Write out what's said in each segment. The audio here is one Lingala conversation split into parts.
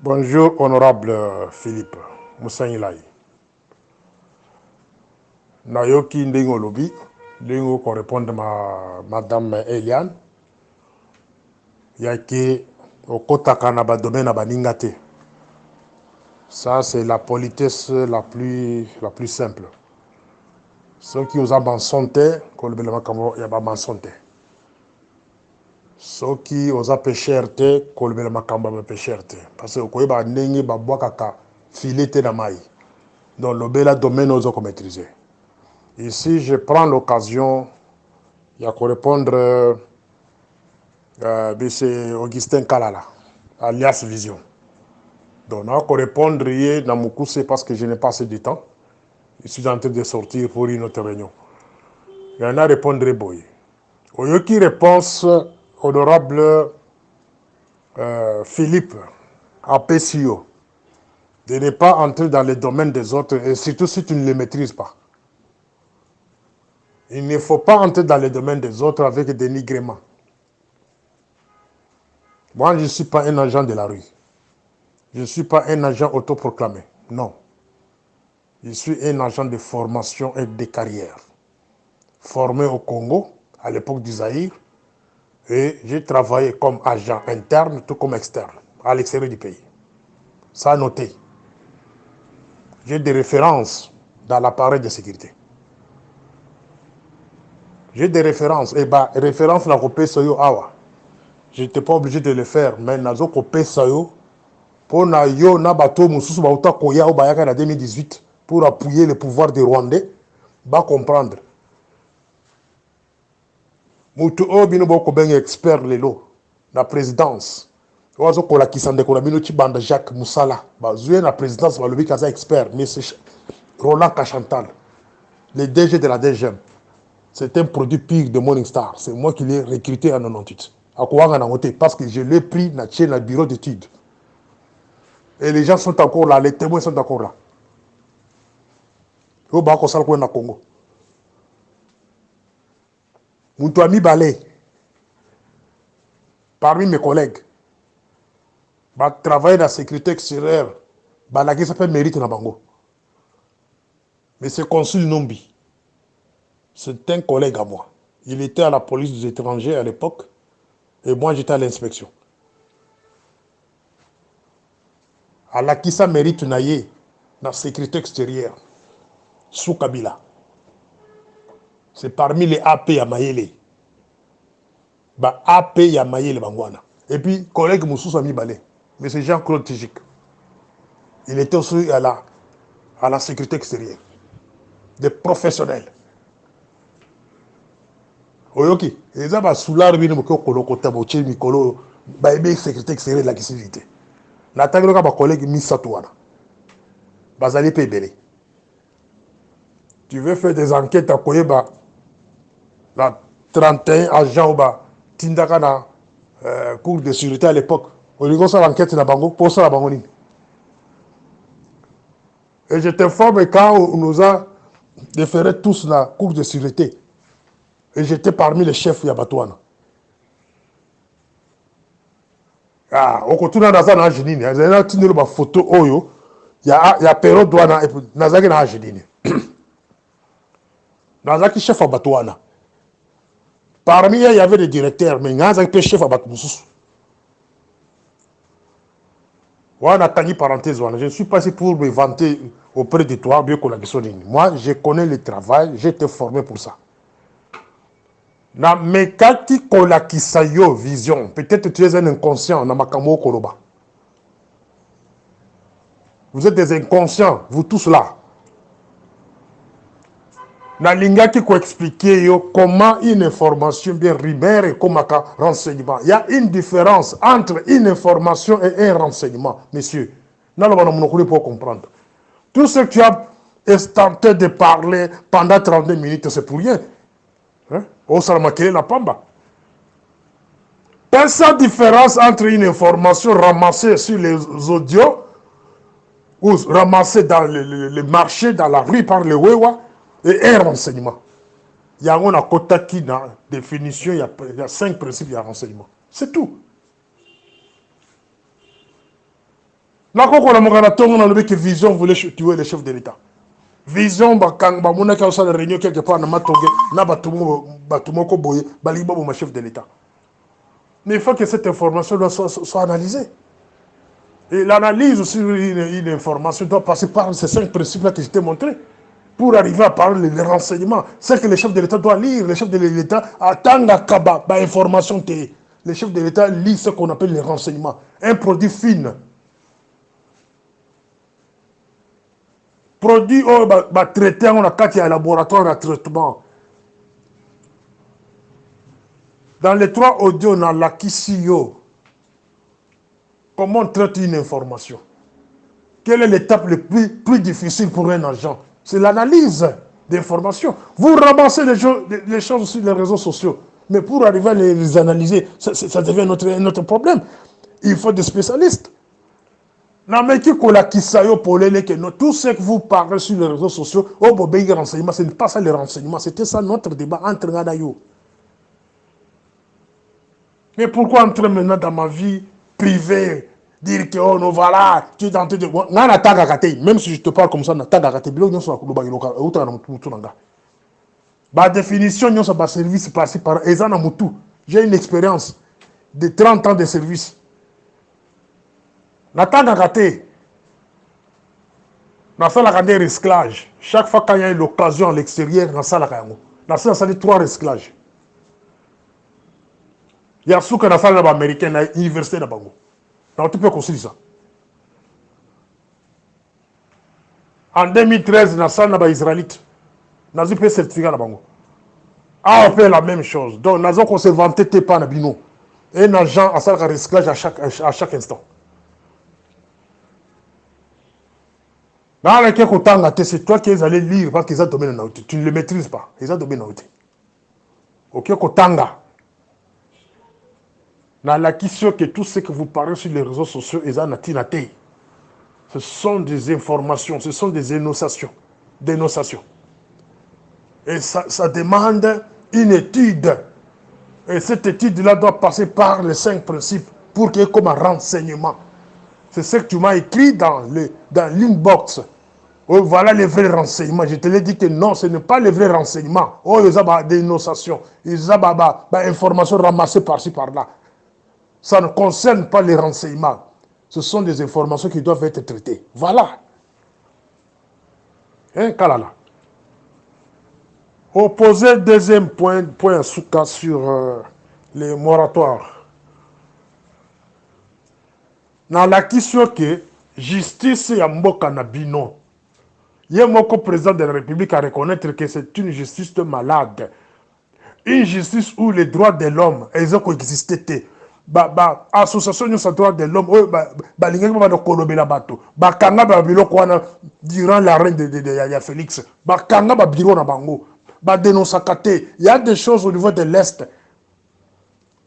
Bonjour, honorable Philippe Moussaïlaï. Nayoki Ndingo Lobi, Ndingo qu'on répond à Madame Eliane, Yaki Okotaka Naba domaine Abaningate. Ça, c'est la politesse la plus simple. Ceux qui osent mensonter, qu'on le il y a pas mensonter. Ceux qui osent pécherte, qu'on le makamba pécherte. Parce que quoi, bah nengi bah bois kaka filete na mai. Donc le bel domaine osent maîtriser. Ici, je prends l'occasion, il y a qu'à répondre, c'est Augustin Kalala, alias Vision. Donc, il y a qu'à répondre, dans mon coup, c'est parce que je n'ai pas assez de temps. Je suis en train de sortir pour une autre réunion. Il y en a à répondre, boy. Au lieu qui réponse, honorable Philippe, APCO, de ne pas entrer dans les domaines des autres, et surtout si tu ne les maîtrises pas. Il ne faut pas entrer dans les domaines des autres avec des dénigrement. Moi, je ne suis pas un agent de la rue. Je ne suis pas un agent autoproclamé. Non. Je suis un agent de formation et de carrière. Formé au Congo, à l'époque du Zaïre, et j'ai travaillé comme agent interne, tout comme externe, à l'extérieur du pays. Ça a noté. J'ai des références dans l'appareil de sécurité. J'ai des références. Et bah, références, la copie soyo awa. Je n'étais pas obligé de le faire, mais nazo copie soyo, pour na yo na bato mususu bauta koya ou bayaka en 2018, pour appuyer le pouvoir des Rwandais, va comprendre. Mutu obino boko ben expert lelo, la présidence. Oazo kola kisande kola bino chibanda Jacques Moussala. Bazoué la présidence, ba lobi kaza expert, mais c'est Roland Kachantal, le DG de la DGM. C'est un produit pire de Morning Star. C'est moi qui l'ai recruté en 98. À Kouanga Nangote, parce que je l'ai pris dans le bureau d'études. Et les gens sont encore là, les témoins sont encore là. Au Bako Salko na Congo. Moutouami Balé, parmi mes collègues, va travailler dans la sécurité extérieure. Balaki s'appelle Mérite Nabango. Mais c'est Consul Nombi. C'est un collègue à moi. Il était à la police des étrangers à l'époque. Et moi, j'étais à l'inspection. À la Kissa Mérite Naye, dans la sécurité extérieure, sous Kabila. C'est parmi les AP à Mayele. Bah, AP à Mayele Bangwana. Et puis, collègue Moussous Ami Balé. Mais c'est Jean-Claude Tijik. Il était aussi à la sécurité extérieure. Des professionnels. Oyoki, les gens sous l'arbre, ko koloko taboche mikolo, ba ebe sécurité extérieure la kisivité. Nataglo ka ba collègue Misatouana. Bazali pe belé. Tu veux faire des enquêtes à Koyeba, la 31 agents ou ba tindaka na cours de sécurité à l'époque. On lui ça l'enquête na bango pour ça la bangoni. Et je t'informe quand on nous a déféré tous la cour de sécurité. Et j'étais parmi les chefs Yabatouana. Ah, au côté de Nazan Angelini, il y a une photo Oyo, il y a période douana et Nazaki Angelini. Nazaki chef Abatouana. Parmi eux, il y avait des directeurs, mais Nazaki chef Abatouana. Voilà, tani parenthèse, je ne suis pas ici pour me vanter auprès de toi, bien qu'on a besoin. Moi, je connais le travail, j'ai été formé pour ça. Na mekati kola kisayo vision. Peut-être tu es un inconscient na makamo koloba. Vous êtes des inconscients, vous tous là. Na linga qui ko expliquer yo comment une information bien rimer et comme un renseignement. Il y a une différence entre une information et un renseignement, messieurs. N'a pas de pour comprendre. Tout ce que tu as tenté de parler pendant 32 minutes, c'est pour rien. Au Salamakele la Pamba. Quelle est la différence entre une information ramassée sur les audios ou ramassée dans le marché, dans la rue par les Wewa et un renseignement? Il y a une Kotaki dans la définition, il y a 5 principes de renseignement. C'est tout. La coco la mongana tongo na que Vision voulait tuer le chef de l'État. Vision bakang ba mona ka osala réunion quelque part na matonge na batumo ko boye baliba bo chef de l'État. Mais il faut que cette information soit analysée. Et l'analyse aussi une information doit passer par ces 5 principes-là que je t'ai montrés. Pour arriver à parler les renseignements, c'est que le chef de l'État doit lire. Le chef de l'État attend à Kaba, information. Le chef de l'État lit ce qu'on appelle les renseignements. Un produit fin. Produit traité, on a quatre laboratoire de traitement. Dans les 3 audios, on a la Kissio. Comment on traite une information? Quelle est l'étape le plus difficile pour un agent? C'est l'analyse d'informations. Vous ramassez les choses sur les réseaux sociaux. Mais pour arriver à les analyser, ça devient notre problème. Il faut des spécialistes. Tout ce que vous parlez sur les réseaux sociaux, ce n'est pas ça les renseignements. C'était ça notre débat entre Nadayo. Mais pourquoi entrer maintenant dans ma vie privée, dire que oh non voilà, tu es tenté de même si je te parle comme ça, par définition, nous sommes service par-ci par j'ai une expérience de 30 ans de service. Des recyclages. Chaque fois qu'il y a l'occasion à l'extérieur, dans ça 3 recyclages. Il y a ce qu'on a fait dans l'Américain, dans l'université de Bango. Donc tu peux construire ça. En 2013, dans la salle de Israélite, nous avons fait certificat de Bango. On fait la même chose. Donc nous avons se vanté tes pas dans Bino. Et nous avons fait un recyclage à chaque instant. Dans le cas où c'est toi qui es allé lire parce qu'ils ont domaine en autre. Tu ne le maîtrises pas. Ils ont domaine en autre. Ok, Kotanga. Dans la question que tout ce que vous parlez sur les réseaux sociaux, ce sont des informations, ce sont des énonciations. Et ça demande une étude. Et cette étude-là doit passer par les 5 principes pour qu'il y ait comme un renseignement. C'est ce que tu m'as écrit dans l'inbox. Oh, voilà les vrais renseignements. Je te l'ai dit que non, ce n'est pas les vrais renseignements. Oh, il y a des énonciations. Il y a des informations ramassées par-ci, par-là. Ça ne concerne pas les renseignements. Ce sont des informations qui doivent être traitées. Voilà. Hein, Kalala. Opposé deuxième point Souka sur les moratoires. Dans la question que justice ya mboka na bino. Yemoko président de la République à reconnaître que c'est une justice de malade. Une justice où les droits de l'homme, ils ont coexisté. Association de droits de l'homme, durant la règne de Félix, il y a des choses au niveau de l'Est.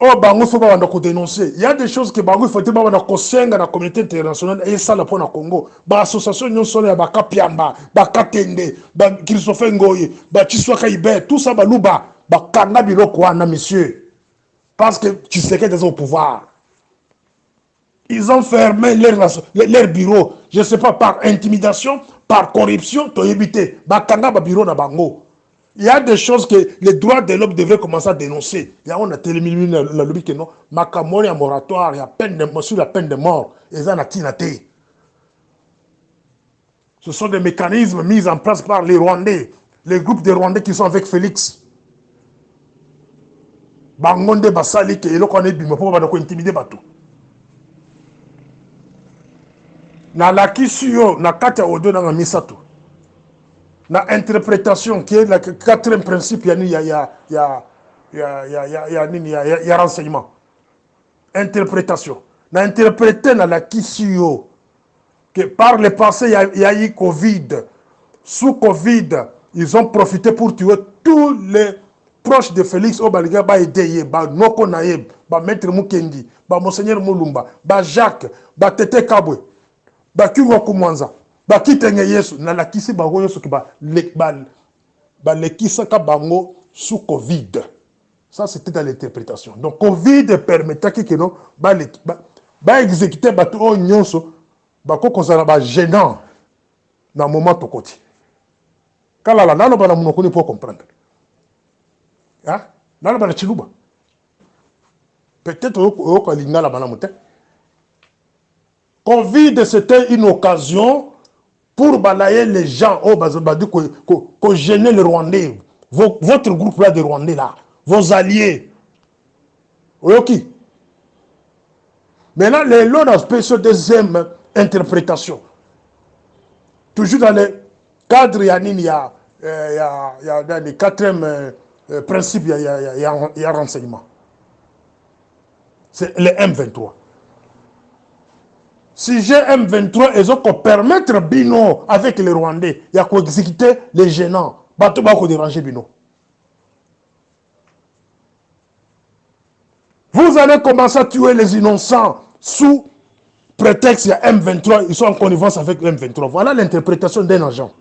Oh, bango faut pas dénoncer. Il y a des choses que bango il faut pas dans la communauté internationale et ça là pour le Congo. Association non solo ba kapiamba, ba katende, ba Christophe Ngoye, ba Chiswa Kaibe, tout ça ba luba, ba kanga biloko wana monsieur. Parce que tu sais qu'ils sont au pouvoir. Ils ont fermé leur bureau, je ne sais pas, par intimidation, par corruption, tu as évité. Ba kanga ba bureau na bango. Il y a des choses que les droits de l'homme devraient commencer à dénoncer. Il y a on a téléminé la lobby que non, Makamori à moratoire, il y a sur la peine de mort. Et ça n'a tinaté. Ce sont des mécanismes mis en place par les Rwandais, les groupes de Rwandais qui sont avec Félix. Bangonde basali ke elo kone bima po ba ko intimider bato. Na la kisio na kata odo na misato. La interprétation qui est le 4e principe, il y a renseignement. Interprétation. L'interpréter dans la kissio que par le passé, il y a eu Covid. Sous Covid, ils ont profité pour tuer tous les proches de Félix Obaliga, Baïdeye, Noko Naïb, Maître Mukendi, Monseigneur Moulumba, Jacques, Tete Kabwe, Kingo Kumwanza. Bakitenge Yesu na la kisi bango Yesu ki le kisa ka bango sous Covid. Ça c'était dans l'interprétation. Donc Covid permettait que non ba exécuter bato nyonso bako kozala ba gênant na moment to côté kala la nalo bana munoko ni pour comprendre hein nalo bana chiluba peut-être au lingala bana muté Covid c'était une occasion pour balayer les gens au bazabadi ko gêner les Rwandais votre groupe là de Rwandais là vos alliés oyoki maintenant les lots d'aspect sur deuxième interprétation toujours dans le cadre il y a dans le quatrième principe il y a renseignement c'est le M23 si j'ai M23 ils ont permettre Bino avec les Rwandais il y a quoi exécuter les gênants bateau va déranger Bino. Vous allez commencer à tuer les innocents sous prétexte il y a M23, ils sont en connivence avec M23. Voilà l'interprétation d'un agent.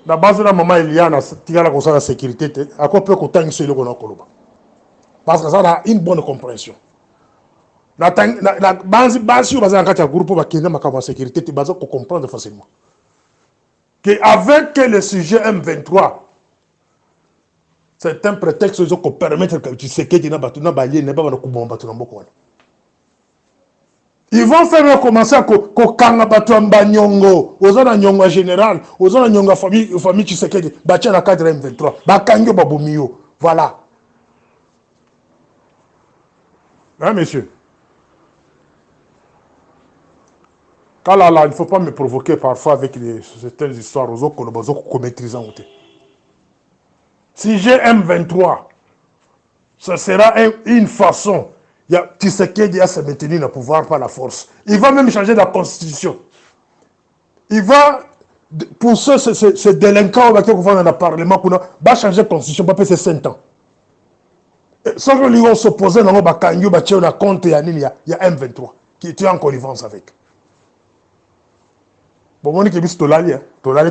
La base de la maman Eliana, qui a la sécurité, à quoi peut qu'on sur le Koloba. Parce que ça a une bonne compréhension. La base sur le groupe qui a la sécurité, tu vas comprendre facilement. Qu'avec le sujet M23, c'est un prétexte pour permettre que tu sais que tu n'as pas de bombe. Ils vont faire commencer à kokanga bato mbanyongo ozana nyongo général ozana nyongo famille Tshisekedi batia na cadre M23 bakangi babomio voilà hein monsieur Kalala il ne faut pas me provoquer parfois avec certaines histoires aux autres maîtrisant. Si j'ai M23 ce sera une façon il y a Tshisekedi à se maintenir au pouvoir par la force. Il va même changer la constitution. Il va, pour ce délinquant qui vont dans le Parlement, il va changer la constitution, il va passer 5 ans. Sans que lui s'opposer, il va un compte, il y a M23 qui est en connivence avec. Bon, on dit que c'est Tolali,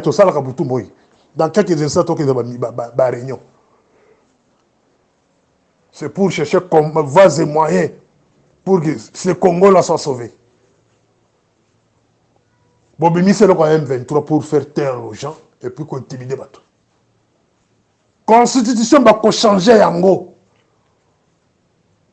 tout ça, dans quelques instants, il y a une réunion. C'est pour chercher voies et moyens pour que ce Congo-là soit sauvé. Bobimi, c'est le M23 pour faire taire aux gens et puis intimider les gens. Constitution va changer yango.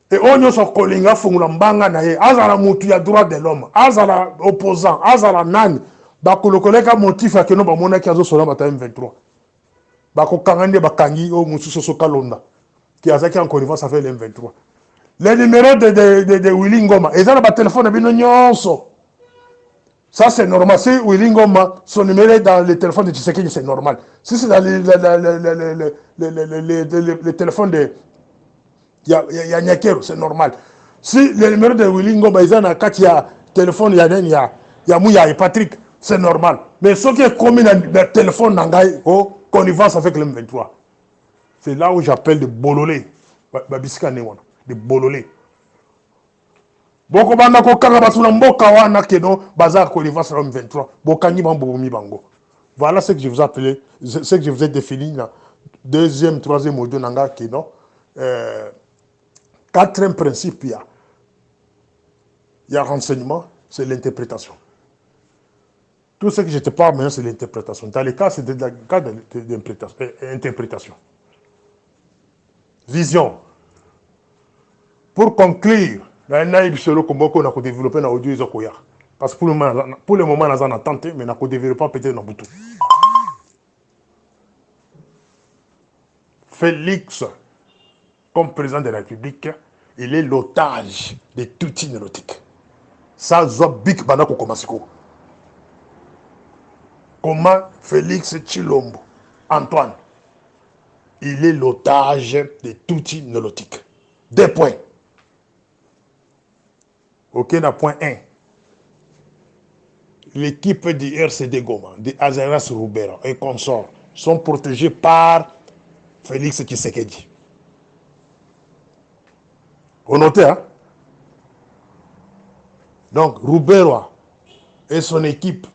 Et on y a son collègue, Fungulambanga, Azala Moutou, il y a droit de l'homme, Azala opposant, Azala Nan, le collègue a motif à que nous avons un M23. Bako Kangande Bakangi, au Moussou Kalonda. Qui a en connivence avec le M23. Les numéros de Willy Ngoma, ils ont un téléphone de ça c'est normal. Si Willy Ngoma, son numéro est dans le téléphone de Tshisekedi, c'est normal. Si c'est dans le téléphone de Nyakero, c'est normal. Si le numéro de Willy Ngoma, ils ont un téléphone de Mouya et Patrick, c'est normal. Mais ce qui est commis dans le téléphone d'Angaï, connivence avec le M23. C'est là où j'appelle des bololés. Des bololés. Boko banda ko kanga basuna mboka wana keno bazar connivence avec M23. Bokangi bamboumi bango. Voilà ce que je vous appelais, ce que je vous ai défini dans deuxième, troisième audio nanga keno. Quatrième principe, il y a renseignement, c'est l'interprétation. Tout ce que je te parle maintenant, c'est l'interprétation. Dans les cas, c'est des cas d'interprétation. Vision. Pour conclure, il y a un solo combo qu'on a développé dans l'audio Isokoya. Parce que pour le moment, on a tenté, mais on a développé peut-être dans Boutou. Félix, comme président de la République, il est l'otage de tout neurotique. Ça, Zobik Banako Komasiko. Comment Félix Tshilombo, Antoine, il est l'otage de tout neurotique. 2 points. Ok, dans point 1. L'équipe du RCD Goma, de Azaras Roubera et consorts sont protégés par Félix Tshisekedi. Vous notez, hein? Donc, Roubera et son équipe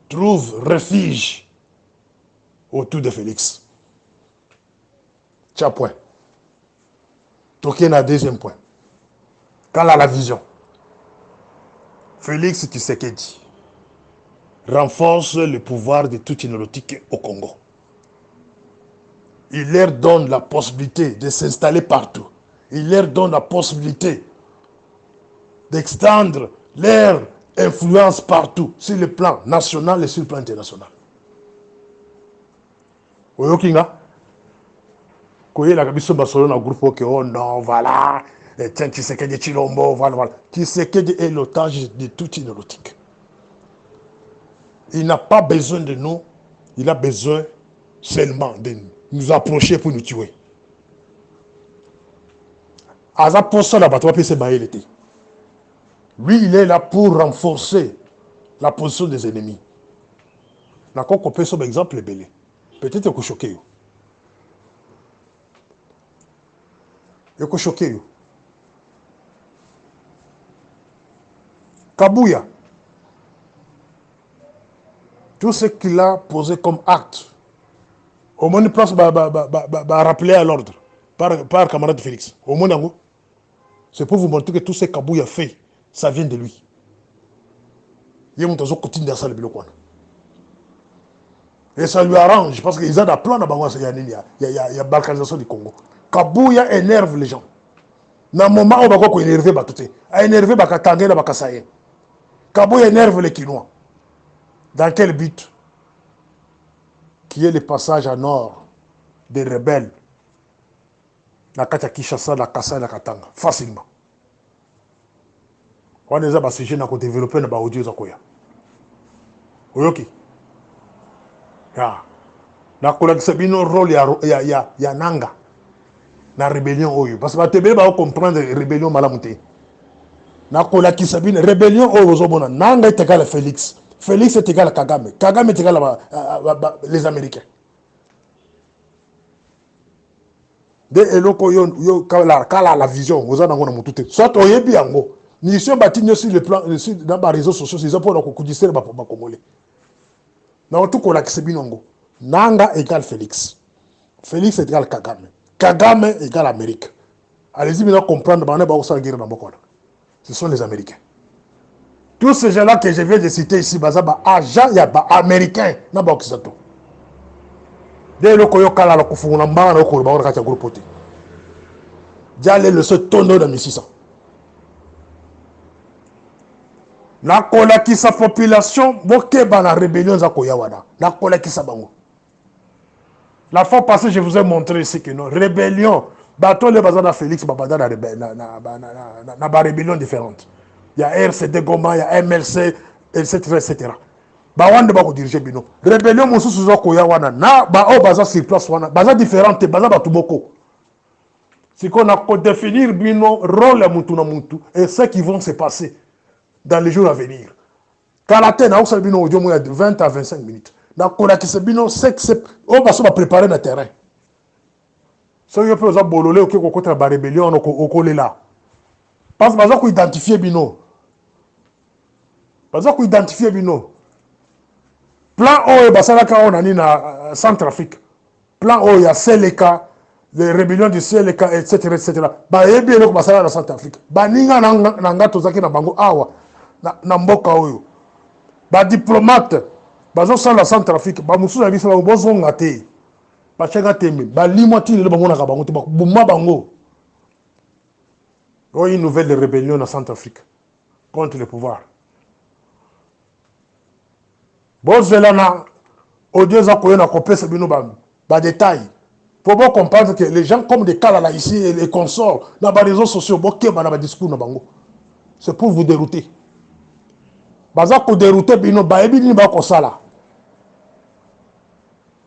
trouvent refuge autour de Félix. Tiens, point. Token a 2e point. Quelle a la vision? Félix Tshisekedi renforce le pouvoir de tout inérotique au Congo. Il leur donne la possibilité de s'installer partout. Il leur donne la possibilité d'extendre leur influence partout, sur le plan national et sur le plan international. Oyokinga koyela kabiso basolo na groupe que oh non voilà tiens Tshisekedi Chilombo voilà. Tshisekedi est l'otage de tout inérotique. Il n'a pas besoin de nous, il a besoin seulement de nous approcher pour nous tuer. Aza pour ça la bataille c'est baïlété. Lui il est là pour renforcer la position des ennemis. D'accord qu'on peut sur exemple belé. Peut-être que choqué. Et que choqué. Kabouya. Tout ce qu'il a posé comme acte, au moins une place rappeler à l'ordre par camarade Félix. Au moins, c'est pour vous montrer que tout ce que Kabouya fait, ça vient de lui. Il y a un continue dans ça le biloko. Et ça lui arrange parce qu'ils ont des plans dans Bangwa, il y a balkanisation du Congo. Kabouya énerve les gens. Dans le moment où on va énerver, il énervé Bakatangé et Bakasaye. Kabouya énerve les Kinois. Dans quel but? Qui est le passage à nord des rebelles. La Katia Kishasa, la Kassa et la Katanga. Facilement. On a des sujets qui ont développé dans l'audio. Oyoki. Na collègue Sabino rôle ya nanga na rébellion oyo parce que batebe ba comprendre rébellion malamuté na collègue Sabino rébellion oyo zobona nanga est égal à Félix est égal à Kagame est égal à les Américains de eloko yo kala la vision oza nango na mutute soit oyebi yango ni sur batinyo sur le plan dans les réseaux sociaux ils ont pour kokudisera ba congolais na tout collègue Sabino ngo Nanga égale Félix. Félix égale Kagame. Kagame égale Amérique. Allez-y maintenant comprendre. Ce sont les Américains. Tous ces gens-là que je viens de citer ici, agents, il y a des Américains. Dès le koyo kala la kufunguna mbanga na ko ba ka groupe poté. Diale le se tono de 1600. Na kola ki sa population boke ba la rébellion za koya wana. Na kola ki sa bango. La fois passée, je vous ai montré ici que non, rébellion, bateau le bazar de Félix, babada na rébellion différente. Il y a RCD Goma, il y a MLC, etc. Bawande ba ko diriger bino. Rébellion musu suzo ko ya wana na ba o bazar sur place wana, bazar différente, bazar batu boko. C'est qu'on a ko définir bino rôle mutu na mutu et ce qui vont se passer dans les jours à venir. Kalaté na osa bino audio moya de 20 à 25 minutes. Na kola ki se bino on va se préparer le terrain. Si on peut bololé ou quelque contre la rébellion au collé là. Parce que qu'on identifier bino. Parce qu'on identifier bino. Plan O et basalaka on a ni na Centrafrique. Plan O il y a Seleka, les rébellions de Seleka etc. Ba yebi eloko basala na Centrafrique. Ba ninga na ngato zaki na bango awa na mboka oyo. Ba diplomate bazo sans la Centrafrique ba musu na biso ba bozo ngate ba changa tembe ba limoti le bango na ka bango te ba buma bango. Une nouvelle rébellion en Centrafrique contre le pouvoir. Bozelana audio za ko na kopesa bino ba détail pour bien comprendre que les gens comme des Kalala ici et les consorts dans les réseaux sociaux boké ba na discours na bango. C'est pour vous dérouter. Baza ko dérouter bino ba ebi ni ba ko sala.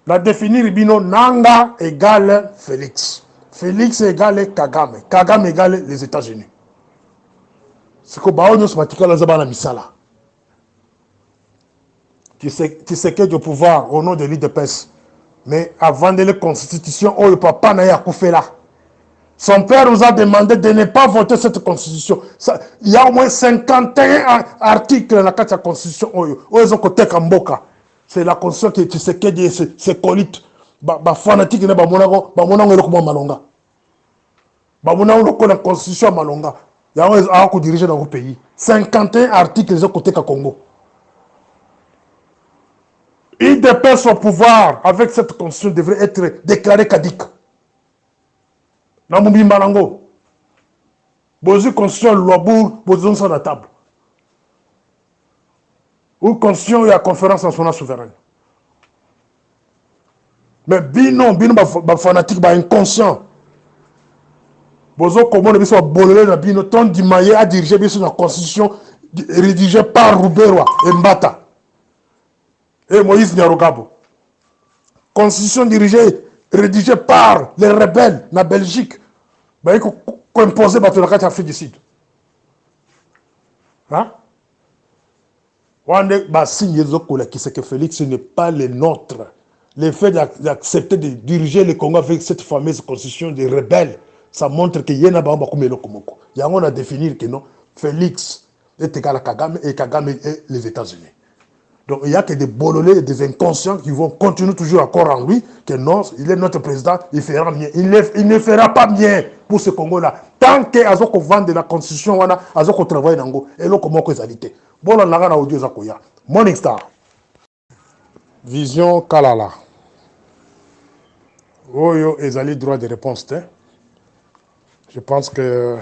La définir bino Nanga égale Félix. Félix égale Kagame. Kagame égale les États-Unis. C'est que Baonos Matikala Zabana Misala. Tu sais que du pouvoir au nom de l'IDPS. Mais avant de la constitution, oh, le papa n'a pas fait là. Son père nous a demandé de ne pas voter cette constitution. Il y a au moins 51 articles dans la constitution. Oh, ils ont côté Kamboka. C'est la constitution qui tu sais que c'est colite. Ba fanatique ne ba monango eloko malonga. Ba monango ko la constitution malonga. Il y a un diriger dans vos pays. 51 articles de côté Congo. IDPS au pouvoir avec cette constitution devrait être déclaré caduque. Namumbi Malango. Bozu constitution Loabour, Bozu sur la table. Ou constitution et la conférence nationale souveraine. Mais bino fanatique, inconscient. Bozo comment on soit bolé na bino ton dimaye a dirigé bien sur la constitution rédigée par Rouberoa et Mbata. Et Moïse Nyarugabo. Constitution rédigée par les rebelles na Belgique. Bah il faut imposer par la carte Afrique du Sud. Hein? Wande ba signe qui c'est que Félix n'est pas le nôtre. Le fait d'accepter de diriger le Congo avec cette fameuse constitution des rebelles, ça montre qu'il y a un komoko. Il y a à définir que non, Félix est égal à Kagame et Kagame est les États-Unis. Donc il n'y a que des bololés et des inconscients qui vont continuer toujours à croire en lui que non, il est notre président, il fera bien. Il ne fera pas bien pour ce Congo-là. Tant qu'il Azoko vend de la constitution, Azoko travaille dans Congo, et là, comment quealité. Bon, on a audio Zakoya. Morning Star. Vision Kalala. Oyo ezali droit de réponse. Je pense que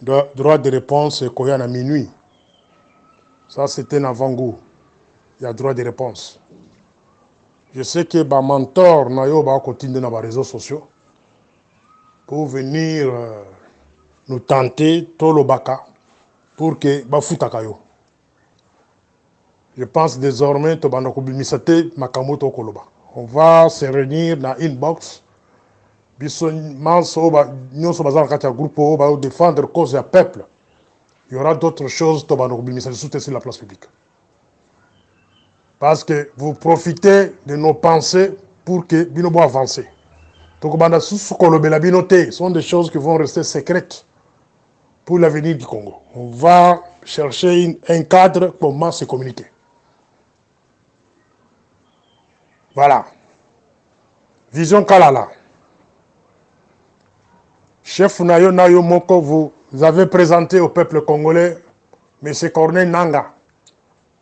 droit de réponse est qu'on y a minuit. Ça, c'était un avant-goût. Il y a droit de réponse. Je sais que ma mentor va continuer dans les réseaux sociaux pour venir nous tenter Tolo Baka pour que Bafutakayo. Je pense désormais que on va se réunir dans une box. Nous sommes dans un groupe pour défendre la cause du peuple. Il y aura d'autres choses sur la place publique. Parce que vous profitez de nos pensées pour que Binobo avance. Donc, ce sont des choses qui vont rester secrètes pour l'avenir du Congo. On va chercher un cadre pour comment se communiquer. Voilà. Vision Kalala. Chef Nayo Moko, vous avez présenté au peuple congolais M. Corneille Nanga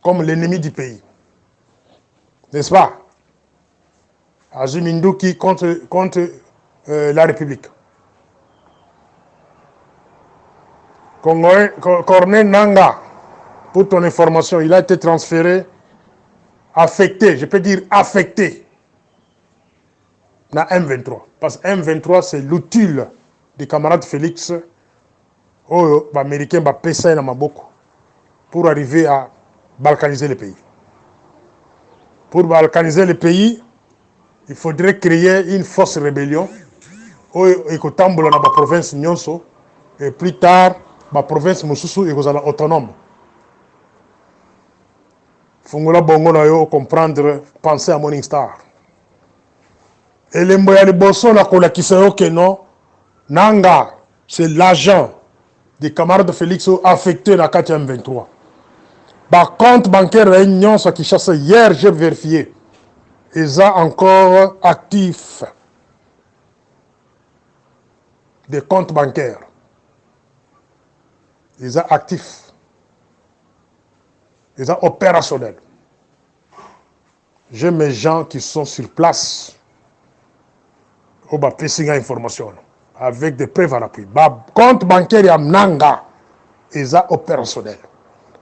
comme l'ennemi du pays. N'est-ce pas? Azuminduki contre la République. Corneille Nanga, pour ton information, il a été transféré, affecté, je peux dire affecté, dans M23. Parce que M23, c'est l'outil du camarade Félix, américain, pour arriver à balkaniser le pays. Pour balkaniser le pays, il faudrait créer une fausse rébellion et que Tambola dans la province Nyonso et plus tard la province Mosusu et autonome. Fungola Bongo na yo comprendre, penser à Morning Star. Et les moyens de Bosso la kolakisa que non, Nanga, c'est l'agent des camarades de Félix affecté dans la 4e 23. Par contre, bancaire réunion, ce qui chasse hier, j'ai vérifié. Ils sont encore actifs. Des comptes bancaires. Ils sont actifs. Ils sont opérationnels. J'ai mes gens qui sont sur place. Au bas, information. Avec des preuves à l'appui. Compte bancaire, il y a Nanga. Ils sont opérationnels.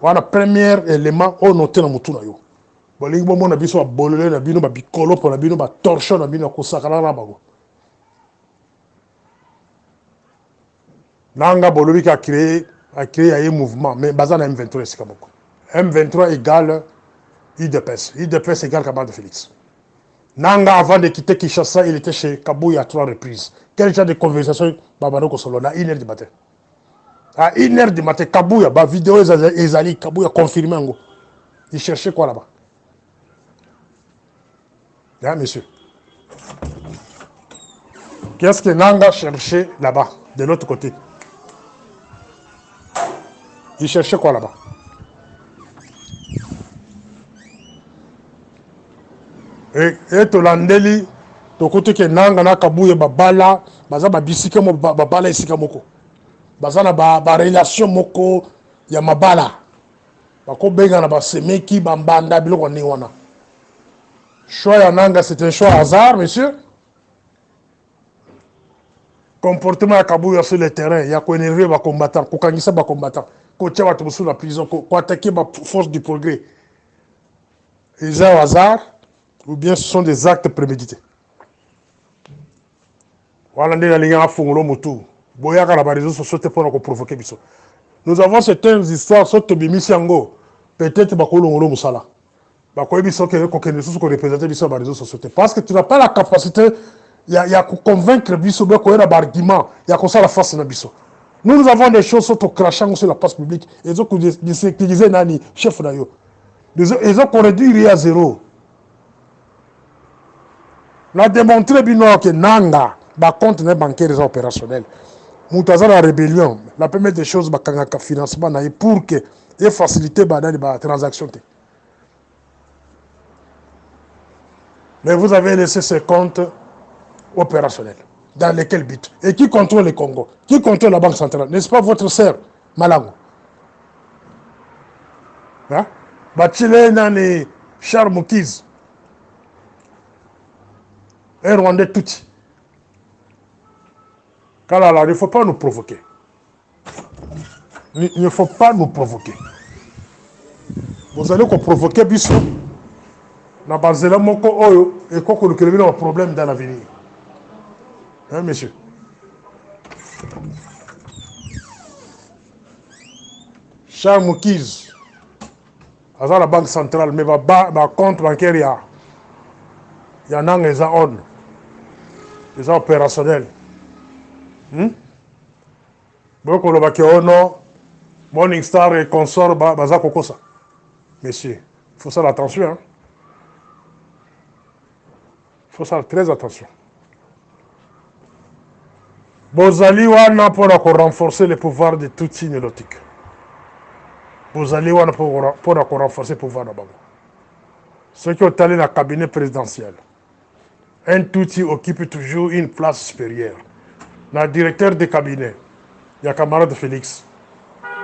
Voilà le premier élément au noté dans mon tour. Bolingi bomo na biso bolole na bino ba bikolo pour na bino ba torchon na bino ko sakala na bago. Nanga Bolobi qui a créé un mouvement, mais bazan M23 c'est comme M23 égale IDPS. IDPS égale Kabal de Félix. Nanga avant de quitter Kinshasa, il était chez Kabouya à 3 reprises. Quel genre de conversation Babano Kosolo à 1h du matin. À 1h du matin, Kabouya, bah vidéo Ezali, Kabouya confirmé en gros. Il cherchait quoi là-bas? Hein, monsieur? Qu'est-ce que Nanga cherchait là-bas, de l'autre côté? Il cherchait quoi là-bas? Et Tolandeli, to côté que Nanga na Kabouya babala, baza babisika mo babala isika moko. bazana ba relation moko ya mabala bako benga na basemeki bambanda biloko ni wana choix ya nanga c'est un choix hasard monsieur comportement ya kabuya sur le terrain ya ko énerver ba combattant ko kangisa ba combattant ko tia bato sous la prison ko attaquer ba force du progrès ils ont hasard ou bien ce sont des actes prémédités voilà ndé na linga fungolo mutu boyaka na ba réseaux sociaux te pour provoquer biso. Nous avons certaines histoires sur bimisi yango peut-être bakolongolo musala bakoy biso que kokene sous ko représenter biso ba réseaux sociaux parce que tu n'as pas la capacité ya convaincre biso ba ko na argument ya ko ça la face na biso. Nous avons des choses sur crachant sur la place publique et donc disait nani chef na yo ils ont réduit à zéro. On a démontré que nanga ba compte bancaire opérationnel. Moutaza la rébellion, la première des choses, c'est financement pour que et faciliter les transactions. Mais vous avez laissé ces comptes opérationnels. Dans lesquels but? Et qui contrôle le Congo? Qui contrôle la Banque centrale? N'est-ce pas votre sœur, Malango? Hein? Bachile Nani Charles Moukiz. Un Rwandais tout. Car là, il ne faut pas nous provoquer. Il ne faut pas nous provoquer. Vous allez provoquer Bissou. Na bazela moko oyo et qu'on a un problème dans l'avenir. Hein, monsieur? Charles Moukiz, à la Banque centrale, mais ma compte bancaire, il y en a des on, des opérationnels. Beaucoup le baké oh non, Morning Star et consort baza kokosa. Monsieur, il faut faire attention. Hein? Il faut faire très attention. Bozali wana pour renforcer le pouvoir de Tutsi nélotique. Bozali wana pour renforcer le pouvoir de Bango. Ceux qui ont allé dans le cabinet présidentiel, un Tutsi occupe toujours une place supérieure. Le directeur de cabinet, il y a camarade Félix.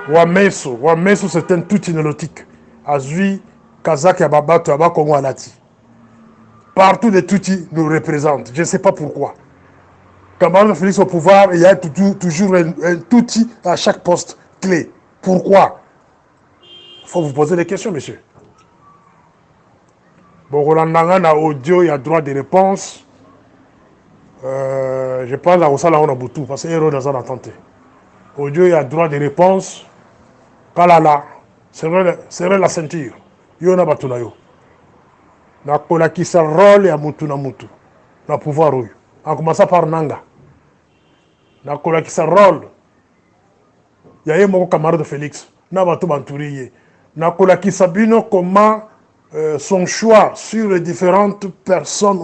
Wameso c'est un Tutsi nélotique. Azui, Kazak, Yababato, Yabakongo, Alati. Partout les Tutsis nous représentent. Je ne sais pas pourquoi. Camarade Félix au pouvoir, il y a toujours un Tutsi à chaque poste clé. Pourquoi? Il faut vous poser des questions, monsieur. Bon, Roland a audio, il y a droit de réponse. Je parle à Osala Onabutu, parce qu'il y a un dans l'attente. Audio, il y a droit de réponse. Kalala, serrez la ceinture. Yona Batunayo. Na kola qui sa rôle ya mutu na mutu. Na pouvoir oyo. En commençant par Nanga. Na kola qui sa rôle. Ya ye moko camarade de Félix. Na batu banturiye. Na kola qui sabino comment son choix sur les différentes personnes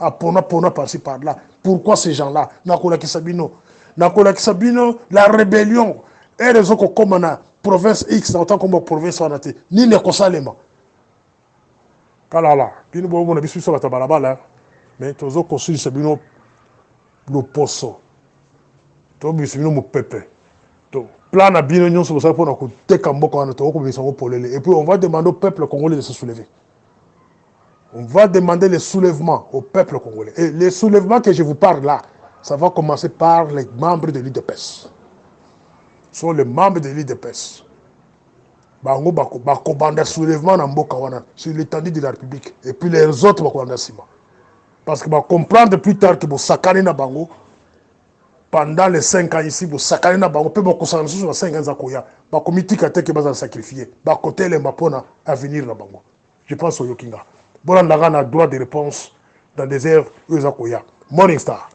à pona par-ci par-là. Pourquoi ces gens-là? Na kola qui sabino. Na kola qui sabino la rébellion. Et les autres comme na province X dans tant comme province en até. Ni ne kosalema. Kalala, bino bo mona bisu sur la balabala, mais tozo construire ce bino le poso. To bisu bino mo pepe. To plan na bino nyon so ça pour na ko teka mboko na to ko biso polele. Et puis on va demander au peuple congolais de se soulever. On va demander le soulèvement au peuple congolais. Et les soulèvements que je vous parle là, ça va commencer par les membres de l'UDPS. Ce sont les membres de l'UDPS. Bango bakobanda soulèvement na mboka wana sur l'étendue de la République et puis les autres bakobanda sima parce que comprendre plus tard que sakane na bango pendant les 5 ans ici sakane na bango pe bakosana sur 5 ans za koya bakomitika te ke baza sacrifier bakotele mapona avenir na bango. Je pense au Yokinga. Bon, on a droit de réponse dans des heures où za koya. Morning Star.